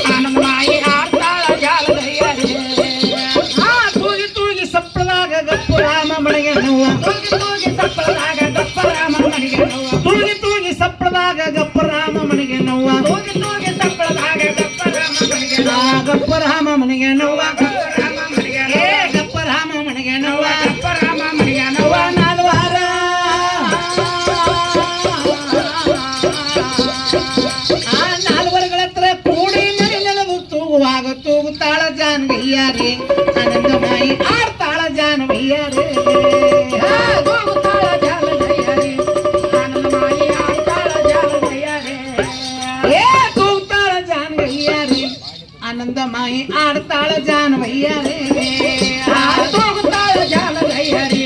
ಆನಂದಮಾಯಿ ಆಡ್ತಾಳ ಜಾಲದಯ್ಯ ತೂಗಿ ತೂಗಿ ಸಪ್ಪಳದಾಗ ಗಪ್ಪು ರಾಮ ಮನೆಗೆ ನೋವ ತೂಗಿ ತೂಗಿ ಸಪ್ಪಳದಾಗ ಗಪ್ಪ ರಾಮ ಮನೆಗೆ ನೋವ ತೂಗಿ ತೂಗಿ ಸಪ್ಪಳದಾಗ ಗಪ್ಪ ರಾಮ ಮನೆಗೆ ನೋವ ತೂಗಿ ತೂಗಿ ಸಪ್ಪಳದಾಗ ಗಪ್ಪ ರಾಮ ಮನೆಗೆ ನೋವ ಗಪ್ಪ ರಾಮ ಮನೆಗೆ ನೋವ ಗಪ್ಪ ರಾಮ ಮನೆಗೆ ನೋವ ಗಪ್ಪ ರಾಮ ಮನೆಗೆ ನೋವ ನಾಲ್ವಾರ ಆ ನಾಲ್ವರುಗಳ ಹತ್ರ ಕೂಡಿ ಮನೆಯಲ್ಲದು ತೂಗುವಾಗ ತೂಗುತ್ತಾಳ ಜಾನಗಯ್ಯಾರೆ ಆನಂದಮಾಯಿ ಆಡ್ತಾಳ ಜಾನವಯ್ಯಾರೆ ತೂಗುತ್ತಾಳ ಜಾನಗಯ್ಯಾರೆ ಆನಂದಮಾಯಿ ಆಡ್ತಾಳ ಜಾನಗಯ್ಯಾರೆ ತೂಗುತ್ತಾಳ ಜಾನಗಯ್ಯಾರೆ ಆನಂದಮಾಯಿ ಆಡ್ತಾಳ ಜಾನವಯ್ಯಾರೆ ತೂಗುತ್ತಾಳ ಜಾನಗಯ್ಯಾರೆ